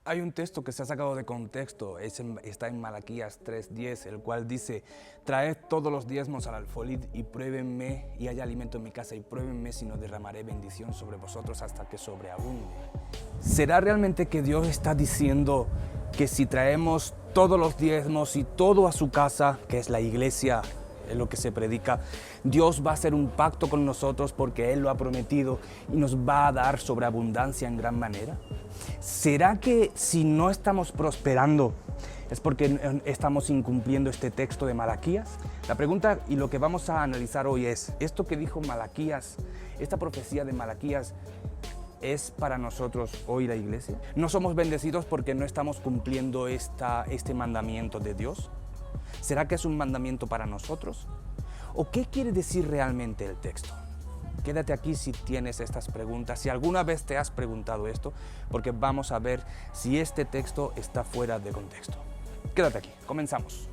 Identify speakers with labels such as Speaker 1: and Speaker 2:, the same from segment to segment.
Speaker 1: Hay un texto que se ha sacado de contexto, está en Malaquías 3:10, el cual dice: traed todos los diezmos al alfolí y pruébenme, y haya alimento en mi casa, y pruébenme si no derramaré bendición sobre vosotros hasta que sobreabunde. ¿Será realmente que Dios está diciendo que si traemos todos los diezmos y todo a su casa, que es la iglesia, es lo que se predica, Dios va a hacer un pacto con nosotros porque Él lo ha prometido y nos va a dar sobreabundancia en gran manera? ¿Será que si no estamos prosperando es porque estamos incumpliendo este texto de Malaquías? La pregunta y lo que vamos a analizar hoy es, ¿esto que dijo Malaquías, esta profecía de Malaquías, es para nosotros hoy la iglesia? ¿No somos bendecidos porque no estamos cumpliendo este mandamiento de Dios? ¿Será que es un mandamiento para nosotros? ¿O qué quiere decir realmente el texto? Quédate aquí si tienes estas preguntas, si alguna vez te has preguntado esto, porque vamos a ver si este texto está fuera de contexto. Quédate aquí, comenzamos.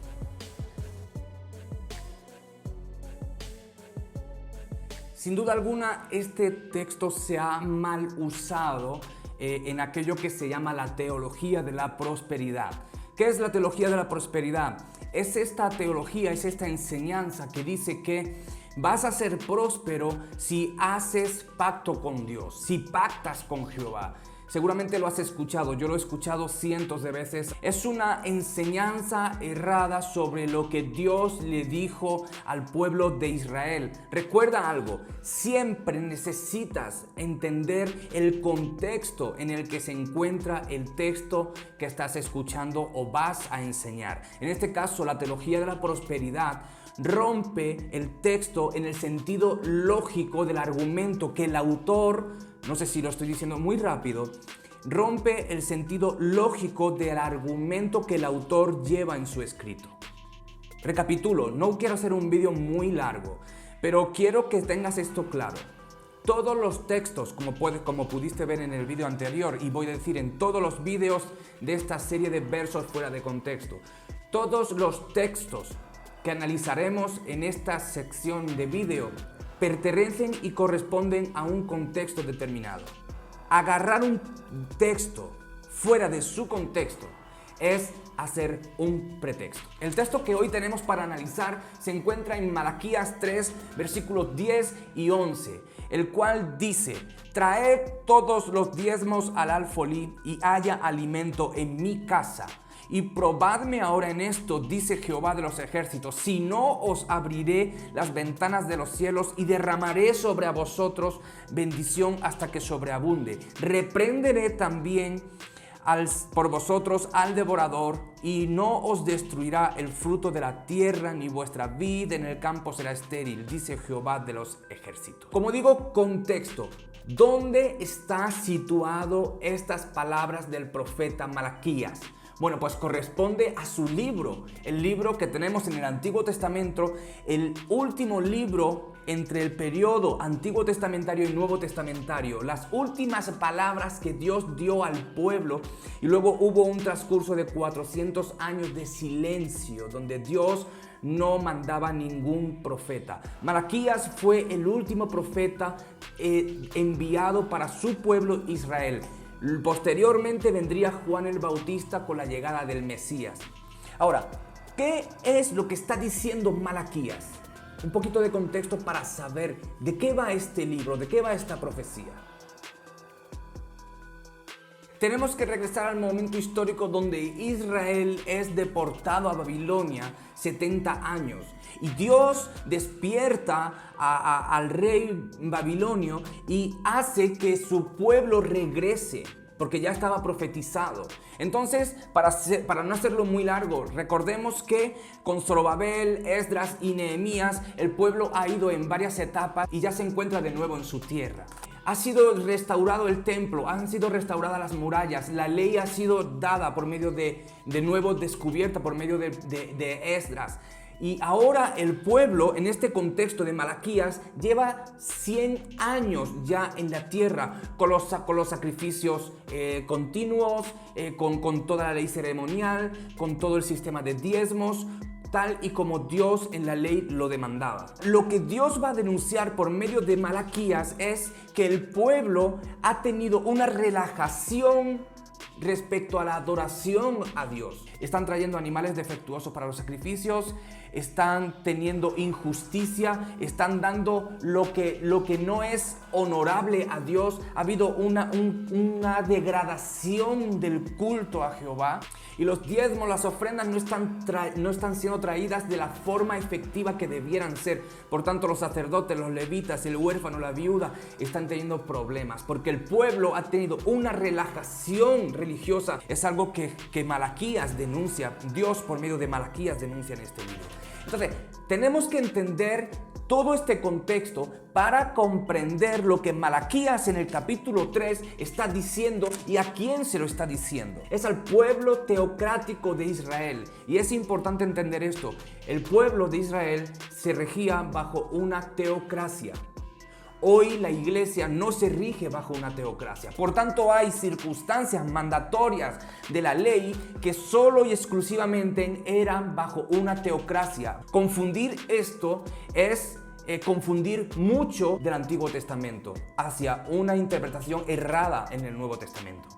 Speaker 1: Sin duda alguna, este texto se ha mal usado en aquello que se llama la teología de la prosperidad. ¿Qué es la teología de la prosperidad? Es esta teología, es esta enseñanza que dice que vas a ser próspero si haces pacto con Dios, si pactas con Jehová. Seguramente lo has escuchado, yo lo he escuchado cientos de veces. Es una enseñanza errada sobre lo que Dios le dijo al pueblo de Israel. Recuerda algo, siempre necesitas entender el contexto en el que se encuentra el texto que estás escuchando o vas a enseñar. En este caso, la teología de la prosperidad rompe el texto en el sentido lógico del argumento que el autor, no sé si lo estoy diciendo muy rápido, rompe el sentido lógico del argumento que el autor lleva en su escrito. Recapitulo, no quiero hacer un vídeo muy largo, pero quiero que tengas esto claro. Todos los textos, como pudiste ver en el vídeo anterior, y voy a decir en todos los vídeos de esta serie de versos fuera de contexto, todos los textos que analizaremos en esta sección de vídeo pertenecen y corresponden a un contexto determinado. Agarrar un texto fuera de su contexto es hacer un pretexto. El texto que hoy tenemos para analizar se encuentra en Malaquías 3, versículos 10 y 11, el cual dice: traed todos los diezmos al alfolí y haya alimento en mi casa. Y probadme ahora en esto, dice Jehová de los ejércitos, si no os abriré las ventanas de los cielos y derramaré sobre vosotros bendición hasta que sobreabunde. Reprenderé también por vosotros al devorador y no os destruirá el fruto de la tierra, ni vuestra vid en el campo será estéril, dice Jehová de los ejércitos. Como digo, contexto. ¿Dónde están situadas estas palabras del profeta Malaquías? Bueno, pues corresponde a su libro, el libro que tenemos en el Antiguo Testamento, el último libro entre el periodo Antiguo Testamentario y Nuevo Testamentario, las últimas palabras que Dios dio al pueblo, y luego hubo un transcurso de 400 años de silencio donde Dios no mandaba ningún profeta. Malaquías fue el último profeta enviado para su pueblo Israel. Posteriormente vendría Juan el Bautista con la llegada del Mesías. Ahora, ¿qué es lo que está diciendo Malaquías? Un poquito de contexto para saber de qué va este libro, de qué va esta profecía. Tenemos que regresar al momento histórico donde Israel es deportado a Babilonia 70 años. Y Dios despierta al rey babilonio y hace que su pueblo regrese, porque ya estaba profetizado. Entonces, para no hacerlo muy largo, recordemos que con Zorobabel, Esdras y Nehemías, el pueblo ha ido en varias etapas y ya se encuentra de nuevo en su tierra. Ha sido restaurado el templo, han sido restauradas las murallas, la ley ha sido dada por medio de nuevo descubierta por medio de Esdras. Y ahora el pueblo, en este contexto de Malaquías, lleva 100 años ya en la tierra con los sacrificios continuos, con toda la ley ceremonial, con todo el sistema de diezmos, tal y como Dios en la ley lo demandaba. Lo que Dios va a denunciar por medio de Malaquías es que el pueblo ha tenido una relajación respecto a la adoración a Dios. Están trayendo animales defectuosos para los sacrificios, están teniendo injusticia, están dando lo que no es honorable a Dios. Ha habido una degradación del culto a Jehová, y los diezmos, las ofrendas no están siendo traídas de la forma efectiva que debieran ser. Por tanto, los sacerdotes, los levitas, el huérfano, la viuda están teniendo problemas porque el pueblo ha tenido una relajación religiosa. Es algo que Malaquías denuncia, Dios por medio de Malaquías denuncia en este libro. Entonces, tenemos que entender todo este contexto para comprender lo que Malaquías en el capítulo 3 está diciendo y a quién se lo está diciendo. Es al pueblo teocrático de Israel. Y es importante entender esto. El pueblo de Israel se regía bajo una teocracia. Hoy la iglesia no se rige bajo una teocracia. Por tanto, hay circunstancias mandatorias de la ley que solo y exclusivamente eran bajo una teocracia. Confundir esto es confundir mucho del Antiguo Testamento hacia una interpretación errada en el Nuevo Testamento.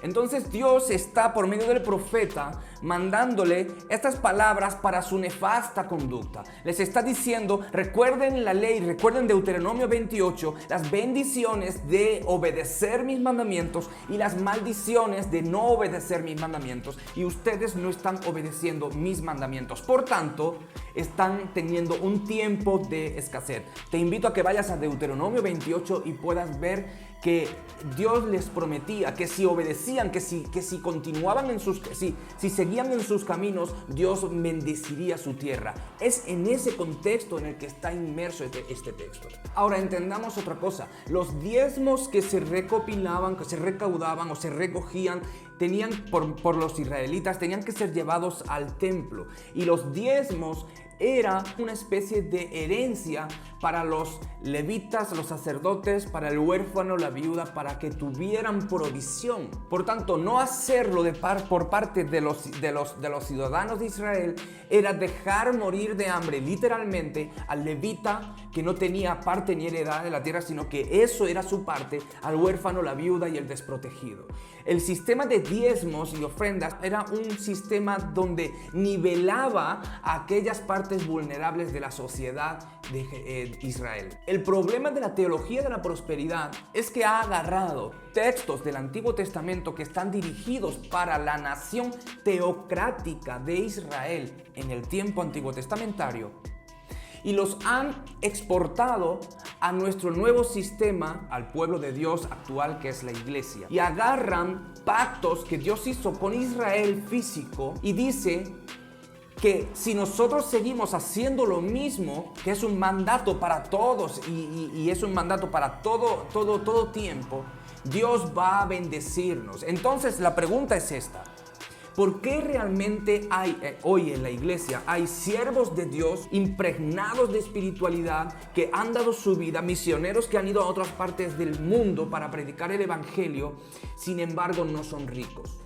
Speaker 1: Entonces Dios está por medio del profeta mandándole estas palabras para su nefasta conducta. Les está diciendo, recuerden la ley, recuerden Deuteronomio 28, las bendiciones de obedecer mis mandamientos y las maldiciones de no obedecer mis mandamientos. Y ustedes no están obedeciendo mis mandamientos. Por tanto, están teniendo un tiempo de escasez. Te invito a que vayas a Deuteronomio 28 y puedas ver que Dios les prometía que si obedecían, que si continuaban si seguían en sus caminos, Dios bendeciría su tierra. Es en ese contexto en el que está inmerso este texto. Ahora entendamos otra cosa. Los diezmos que se recopilaban, que se recaudaban o se recogían, por los israelitas, tenían que ser llevados al templo. Y los diezmos era una especie de herencia para los levitas, los sacerdotes, para el huérfano, la viuda, para que tuvieran provisión. Por tanto, no hacerlo por parte de los ciudadanos de Israel era dejar morir de hambre literalmente al levita que no tenía parte ni heredad de la tierra, sino que eso era su parte, al huérfano, la viuda y el desprotegido. El sistema de diezmos y ofrendas era un sistema donde nivelaba a aquellas partes vulnerables de la sociedad de Israel. El problema de la teología de la prosperidad es que ha agarrado textos del Antiguo Testamento que están dirigidos para la nación teocrática de Israel en el tiempo antiguo testamentario y los han exportado a nuestro nuevo sistema, al pueblo de Dios actual que es la iglesia. Y agarran pactos que Dios hizo con Israel físico y dice que si nosotros seguimos haciendo lo mismo, que es un mandato para todos y es un mandato para todo tiempo, Dios va a bendecirnos. Entonces la pregunta es esta: ¿por qué realmente hoy en la iglesia hay siervos de Dios impregnados de espiritualidad que han dado su vida, misioneros que han ido a otras partes del mundo para predicar el evangelio, sin embargo no son ricos?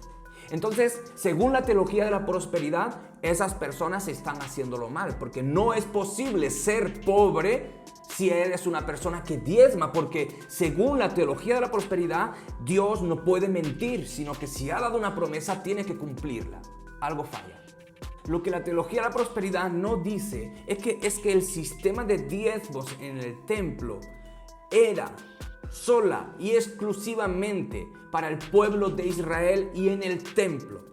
Speaker 1: Entonces, según la teología de la prosperidad, esas personas están haciéndolo mal, porque no es posible ser pobre si eres una persona que diezma, porque según la teología de la prosperidad, Dios no puede mentir, sino que si ha dado una promesa, tiene que cumplirla. Algo falla. Lo que la teología de la prosperidad no dice es que el sistema de diezmos en el templo era sola y exclusivamente para el pueblo de Israel y en el templo.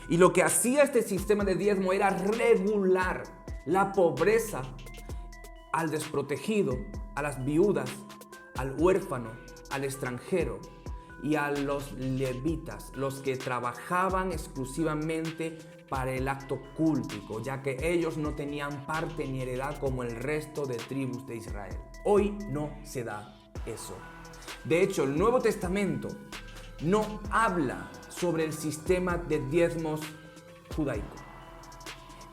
Speaker 1: Y lo que hacía este sistema de diezmo era regular la pobreza al desprotegido, a las viudas, al huérfano, al extranjero y a los levitas, los que trabajaban exclusivamente para el acto cúltico, ya que ellos no tenían parte ni heredad como el resto de tribus de Israel. Hoy no se da eso. De hecho, el Nuevo Testamento no habla sobre el sistema de diezmos judaico.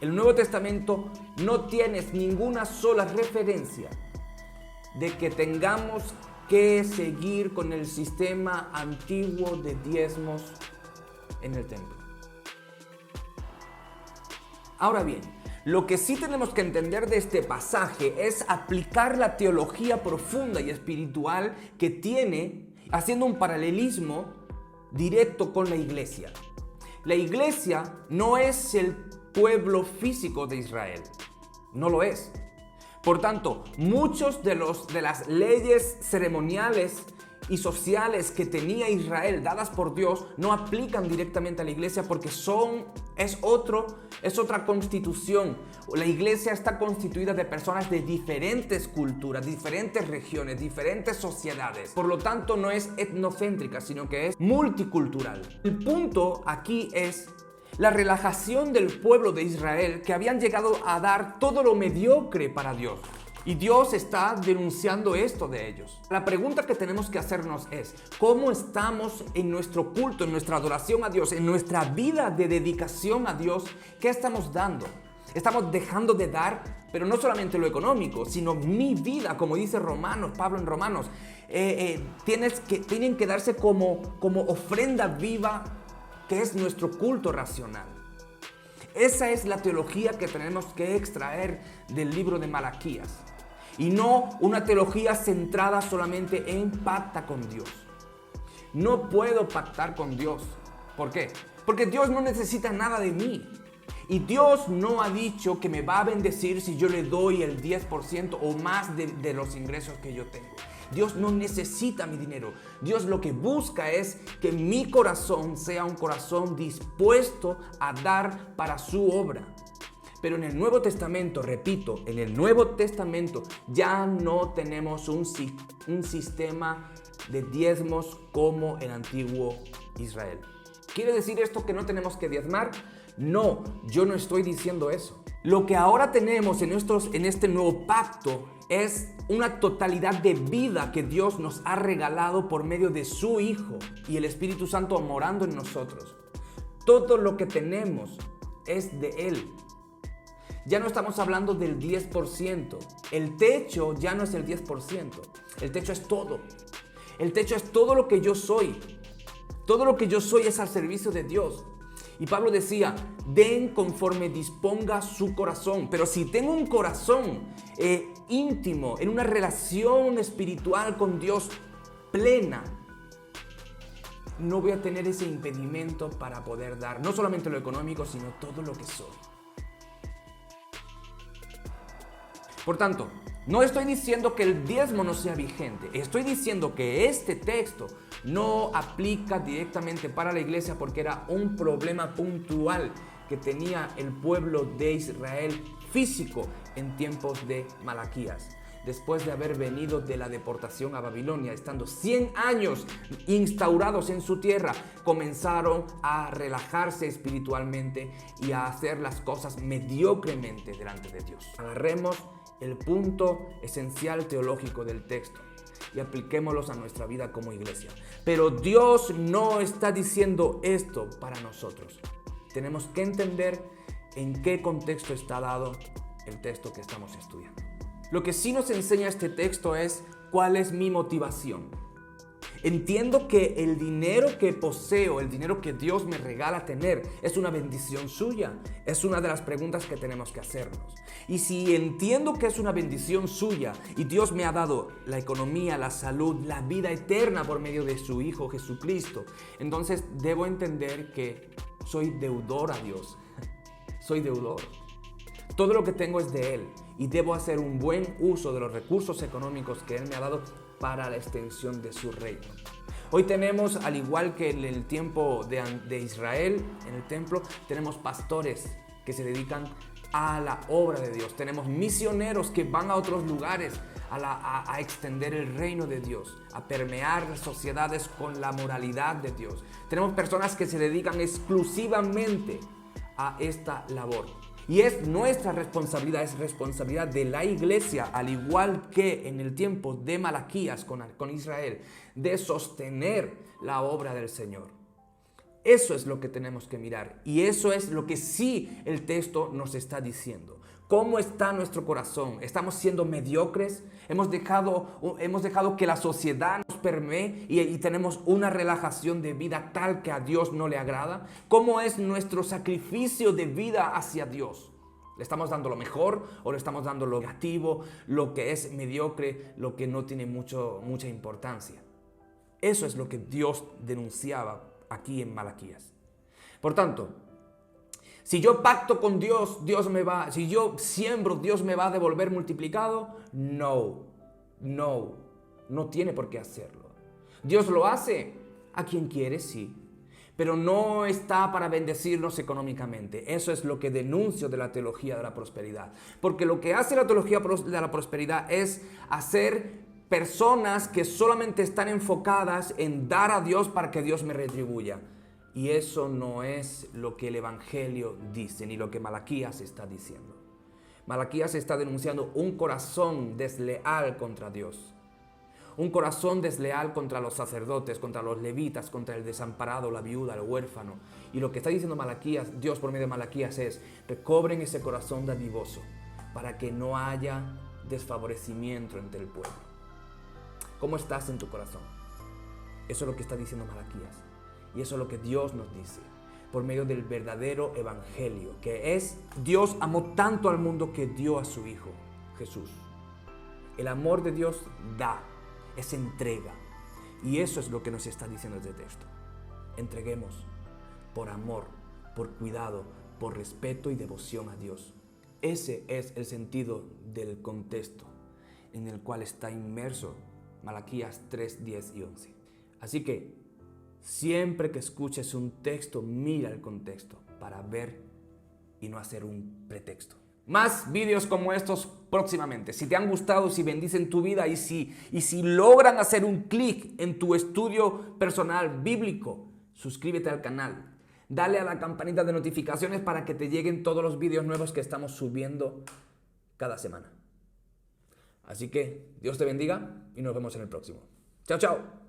Speaker 1: El Nuevo Testamento no tiene ninguna sola referencia de que tengamos que seguir con el sistema antiguo de diezmos en el templo. Ahora bien, lo que sí tenemos que entender de este pasaje es aplicar la teología profunda y espiritual que tiene haciendo un paralelismo directo con la iglesia. La iglesia no es el pueblo físico de Israel, no lo es. Por tanto, muchos de las leyes ceremoniales y sociales que tenía Israel dadas por Dios no aplican directamente a la iglesia porque es otra constitución. La iglesia está constituida de personas de diferentes culturas, diferentes regiones, diferentes sociedades. Por lo tanto, no es etnocéntrica, sino que es multicultural. El punto aquí es la relajación del pueblo de Israel, que habían llegado a dar todo lo mediocre para Dios. Y Dios está denunciando esto de ellos. La pregunta que tenemos que hacernos es, ¿cómo estamos en nuestro culto, en nuestra adoración a Dios, en nuestra vida de dedicación a Dios? ¿Qué estamos dando? Estamos dejando de dar, pero no solamente lo económico, sino mi vida, como dice Pablo en Romanos. Tienen que darse como ofrenda viva, que es nuestro culto racional. Esa es la teología que tenemos que extraer del libro de Malaquías. Y no una teología centrada solamente en pacta con Dios. No puedo pactar con Dios. ¿Por qué? Porque Dios no necesita nada de mí. Y Dios no ha dicho que me va a bendecir si yo le doy el 10% o más de los ingresos que yo tengo. Dios no necesita mi dinero. Dios lo que busca es que mi corazón sea un corazón dispuesto a dar para su obra. Pero en el Nuevo Testamento, repito, en el Nuevo Testamento ya no tenemos un sistema de diezmos como el antiguo Israel. ¿Quiere decir esto que no tenemos que diezmar? No, yo no estoy diciendo eso. Lo que ahora tenemos en este nuevo pacto es una totalidad de vida que Dios nos ha regalado por medio de su Hijo y el Espíritu Santo morando en nosotros. Todo lo que tenemos es de Él. Ya no estamos hablando del 10%. El techo ya no es el 10%. El techo es todo. El techo es todo lo que yo soy. Todo lo que yo soy es al servicio de Dios. Y Pablo decía, den conforme disponga su corazón. Pero si tengo un corazón íntimo, en una relación espiritual con Dios plena, no voy a tener ese impedimento para poder dar, no solamente lo económico, sino todo lo que soy. Por tanto, no estoy diciendo que el diezmo no sea vigente. Estoy diciendo que este texto no aplica directamente para la iglesia porque era un problema puntual que tenía el pueblo de Israel físico en tiempos de Malaquías. Después de haber venido de la deportación a Babilonia, estando 100 años instaurados en su tierra, comenzaron a relajarse espiritualmente y a hacer las cosas mediocremente delante de Dios. Agarremos el punto esencial teológico del texto y apliquémoslos a nuestra vida como iglesia. Pero Dios no está diciendo esto para nosotros. Tenemos que entender en qué contexto está dado el texto que estamos estudiando. Lo que sí nos enseña este texto es cuál es mi motivación. Entiendo que el dinero que poseo, el dinero que Dios me regala tener, es una bendición suya. Es una de las preguntas que tenemos que hacernos. Y si entiendo que es una bendición suya y Dios me ha dado la economía, la salud, la vida eterna por medio de su Hijo Jesucristo, entonces debo entender que soy deudor a Dios. Soy deudor. Todo lo que tengo es de Él y debo hacer un buen uso de los recursos económicos que Él me ha dado para la extensión de su reino. Hoy tenemos, al igual que en el tiempo de Israel, en el templo, tenemos pastores que se dedican a la obra de Dios. Tenemos misioneros que van a otros lugares a extender el reino de Dios, a permear las sociedades con la moralidad de Dios. Tenemos personas que se dedican exclusivamente a esta labor. Y es nuestra responsabilidad, es responsabilidad de la iglesia, al igual que en el tiempo de Malaquías con Israel, de sostener la obra del Señor. Eso es lo que tenemos que mirar y eso es lo que sí el texto nos está diciendo. ¿Cómo está nuestro corazón? ¿Estamos siendo mediocres? ¿Hemos dejado que la sociedad nos permee y tenemos una relajación de vida tal que a Dios no le agrada? ¿Cómo es nuestro sacrificio de vida hacia Dios? ¿Le estamos dando lo mejor o le estamos dando lo negativo, lo que es mediocre, lo que no tiene mucha importancia? Eso es lo que Dios denunciaba aquí en Malaquías. Por tanto, si yo pacto con Dios, si yo siembro, Dios me va a devolver multiplicado. No tiene por qué hacerlo. Dios lo hace a quien quiere, sí, pero no está para bendecirnos económicamente. Eso es lo que denuncio de la teología de la prosperidad. Porque lo que hace la teología de la prosperidad es hacer personas que solamente están enfocadas en dar a Dios para que Dios me retribuya. Y eso no es lo que el Evangelio dice, ni lo que Malaquías está diciendo. Malaquías está denunciando un corazón desleal contra Dios. Un corazón desleal contra los sacerdotes, contra los levitas, contra el desamparado, la viuda, el huérfano. Y lo que está diciendo Malaquías, Dios por medio de Malaquías es: recobren ese corazón dadivoso para que no haya desfavorecimiento entre el pueblo. ¿Cómo estás en tu corazón? Eso es lo que está diciendo Malaquías. Y eso es lo que Dios nos dice por medio del verdadero evangelio, que es: Dios amó tanto al mundo que dio a su Hijo, Jesús. El amor de Dios da, es entrega. Y eso es lo que nos está diciendo este texto. Entreguemos por amor, por cuidado, por respeto y devoción a Dios. Ese es el sentido del contexto en el cual está inmerso Malaquías 3, 10 y 11. Así que siempre que escuches un texto, mira el contexto para ver y no hacer un pretexto. Más vídeos como estos próximamente. Si te han gustado, si bendicen tu vida y si logran hacer un clic en tu estudio personal bíblico, suscríbete al canal. Dale a la campanita de notificaciones para que te lleguen todos los vídeos nuevos que estamos subiendo cada semana. Así que Dios te bendiga y nos vemos en el próximo. Chao, chao.